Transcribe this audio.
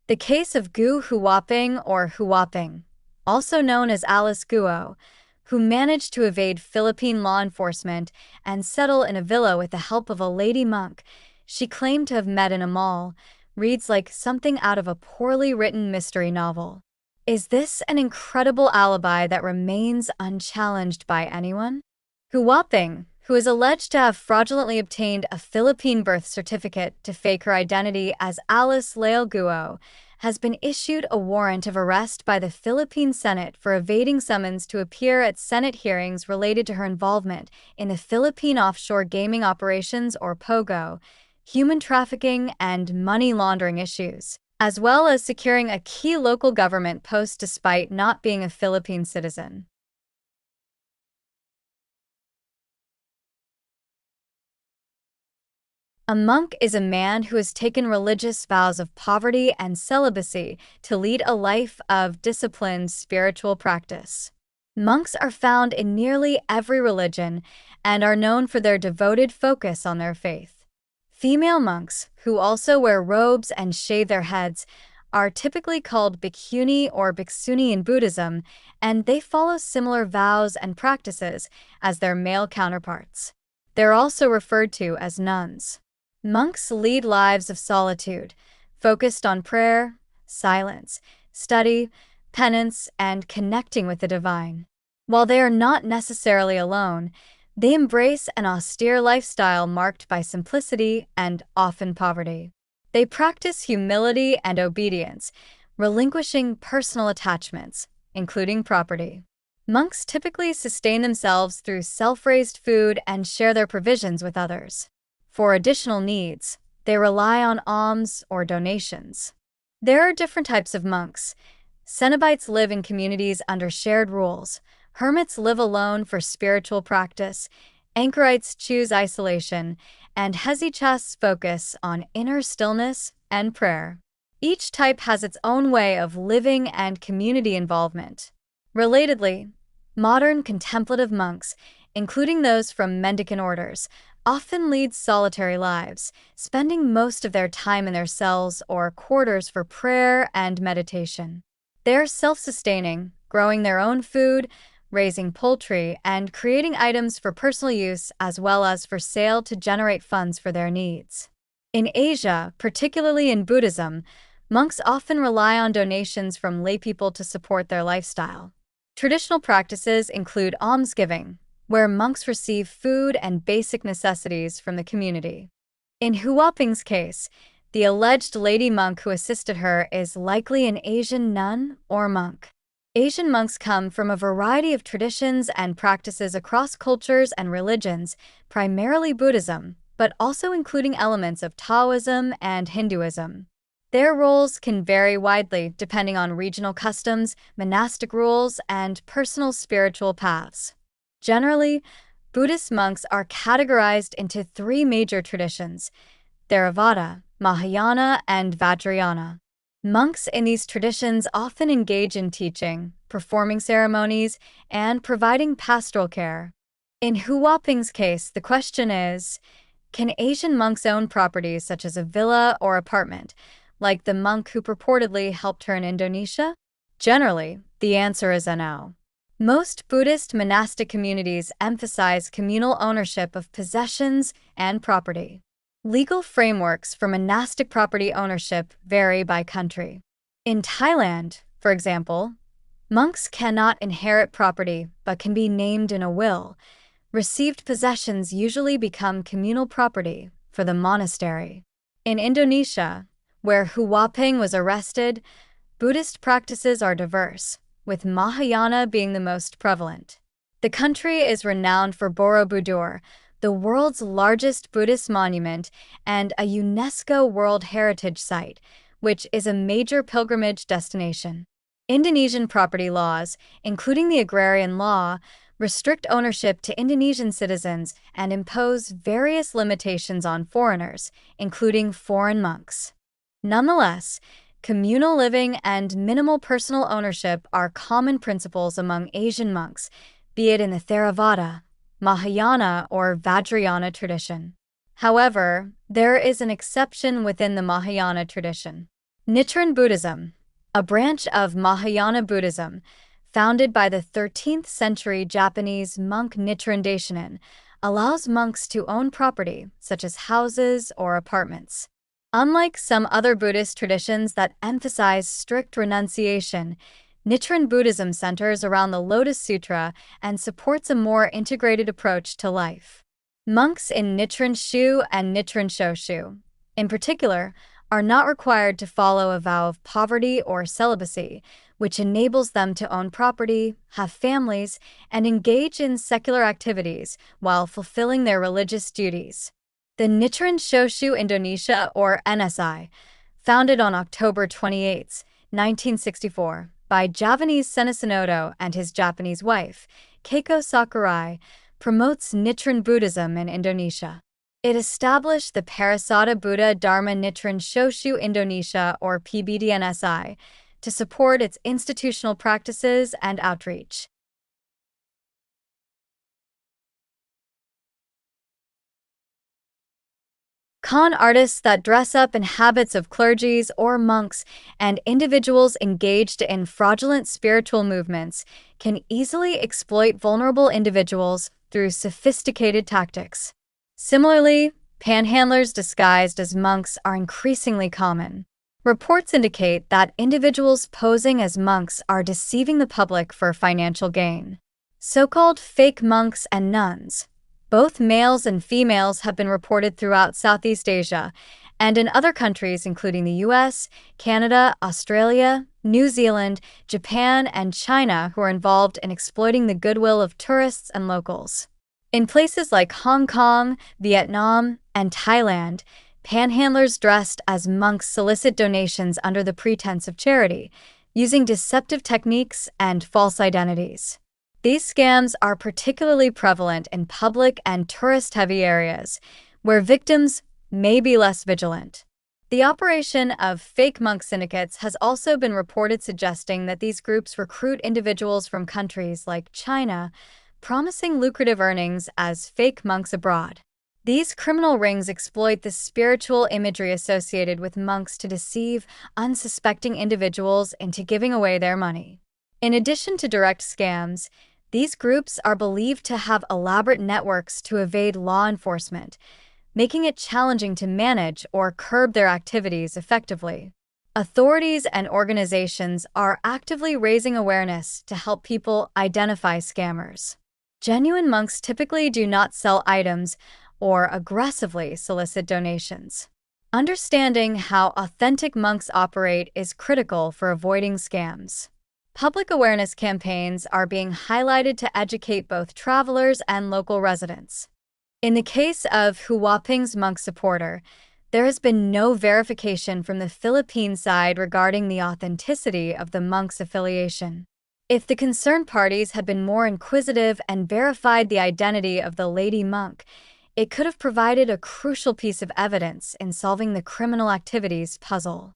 The case of Gu Huaping or Huaping, also known as Alice Guo, who managed to evade Philippine law enforcement and settle in a villa with the help of a lady monk she claimed to have met in a mall, reads like something out of a poorly written mystery novel. Is this an incredible alibi that remains unchallenged by anyone? Huaping, who is alleged to have fraudulently obtained a Philippine birth certificate to fake her identity as Alice Leal Guo, has been issued a warrant of arrest by the Philippine Senate for evading summons to appear at Senate hearings related to her involvement in the Philippine offshore gaming operations or POGO, human trafficking and money laundering issues, as well as securing a key local government post despite not being a Philippine citizen. A monk is a man who has taken religious vows of poverty and celibacy to lead a life of disciplined spiritual practice. Monks are found in nearly every religion and are known for their devoted focus on their faith. Female monks, who also wear robes and shave their heads, are typically called bhikkhuni or bhikshuni in Buddhism, and they follow similar vows and practices as their male counterparts. They're also referred to as nuns. Monks lead lives of solitude, focused on prayer, silence, study, penance, and connecting with the divine. While they are not necessarily alone, they embrace an austere lifestyle marked by simplicity and often poverty. They practice humility and obedience, relinquishing personal attachments, including property. Monks typically sustain themselves through self-raised food and share their provisions with others. For additional needs, they rely on alms or donations. There are different types of monks. Cenobites live in communities under shared rules. Hermits live alone for spiritual practice. Anchorites choose isolation, and hesychasts focus on inner stillness and prayer. Each type has its own way of living and community involvement. Relatedly, modern contemplative monks, including those from mendicant orders, often lead solitary lives, spending most of their time in their cells or quarters for prayer and meditation. They're self-sustaining, growing their own food, raising poultry, and creating items for personal use as well as for sale to generate funds for their needs. In Asia, particularly in Buddhism, monks often rely on donations from laypeople to support their lifestyle. Traditional practices include almsgiving, where monks receive food and basic necessities from the community. In Huaping's case, the alleged lady monk who assisted her is likely an Asian nun or monk. Asian monks come from a variety of traditions and practices across cultures and religions, primarily Buddhism, but also including elements of Taoism and Hinduism. Their roles can vary widely depending on regional customs, monastic rules, and personal spiritual paths. Generally, Buddhist monks are categorized into three major traditions: Theravada, Mahayana, and Vajrayana. Monks in these traditions often engage in teaching, performing ceremonies, and providing pastoral care. In Huaping's case, the question is, can Asian monks own properties such as a villa or apartment, like the monk who purportedly helped her in Indonesia? Generally, the answer is a no. Most Buddhist monastic communities emphasize communal ownership of possessions and property. Legal frameworks for monastic property ownership vary by country. In Thailand, for example, monks cannot inherit property but can be named in a will. Received possessions usually become communal property for the monastery. In Indonesia, where Huaping was arrested, Buddhist practices are diverse, with Mahayana being the most prevalent. The country is renowned for Borobudur, the world's largest Buddhist monument and a UNESCO World Heritage Site, which is a major pilgrimage destination. Indonesian property laws, including the agrarian law, restrict ownership to Indonesian citizens and impose various limitations on foreigners, including foreign monks. Nonetheless, communal living and minimal personal ownership are common principles among Asian monks, be it in the Theravada, Mahayana, or Vajrayana tradition. However, there is an exception within the Mahayana tradition. Nichiren Buddhism, a branch of Mahayana Buddhism, founded by the 13th century Japanese monk Nichiren Daishonin, allows monks to own property, such as houses or apartments. Unlike some other Buddhist traditions that emphasize strict renunciation, Nichiren Buddhism centers around the Lotus Sutra and supports a more integrated approach to life. Monks in Nichiren Shu and Nichiren Shoshu, in particular, are not required to follow a vow of poverty or celibacy, which enables them to own property, have families, and engage in secular activities while fulfilling their religious duties. The Nichiren Shoshu Indonesia, or NSI, founded on October 28, 1964, by Javanese Senisanodo and his Japanese wife, Keiko Sakurai, promotes Nichiren Buddhism in Indonesia. It established the Parasada Buddha Dharma Nichiren Shoshu Indonesia, or PBDNSI, to support its institutional practices and outreach. Con artists that dress up in habits of clergies or monks and individuals engaged in fraudulent spiritual movements can easily exploit vulnerable individuals through sophisticated tactics. Similarly, panhandlers disguised as monks are increasingly common. Reports indicate that individuals posing as monks are deceiving the public for financial gain. So-called fake monks and nuns, both males and females, have been reported throughout Southeast Asia and in other countries including the US, Canada, Australia, New Zealand, Japan, and China, who are involved in exploiting the goodwill of tourists and locals. In places like Hong Kong, Vietnam, and Thailand, panhandlers dressed as monks solicit donations under the pretense of charity, using deceptive techniques and false identities. These scams are particularly prevalent in public and tourist-heavy areas, where victims may be less vigilant. The operation of fake monk syndicates has also been reported, suggesting that these groups recruit individuals from countries like China, promising lucrative earnings as fake monks abroad. These criminal rings exploit the spiritual imagery associated with monks to deceive unsuspecting individuals into giving away their money. In addition to direct scams, these groups are believed to have elaborate networks to evade law enforcement, making it challenging to manage or curb their activities effectively. Authorities and organizations are actively raising awareness to help people identify scammers. Genuine monks typically do not sell items or aggressively solicit donations. Understanding how authentic monks operate is critical for avoiding scams. Public awareness campaigns are being highlighted to educate both travelers and local residents. In the case of Huaping's monk supporter, there has been no verification from the Philippine side regarding the authenticity of the monk's affiliation. If the concerned parties had been more inquisitive and verified the identity of the lady monk, it could have provided a crucial piece of evidence in solving the criminal activities puzzle.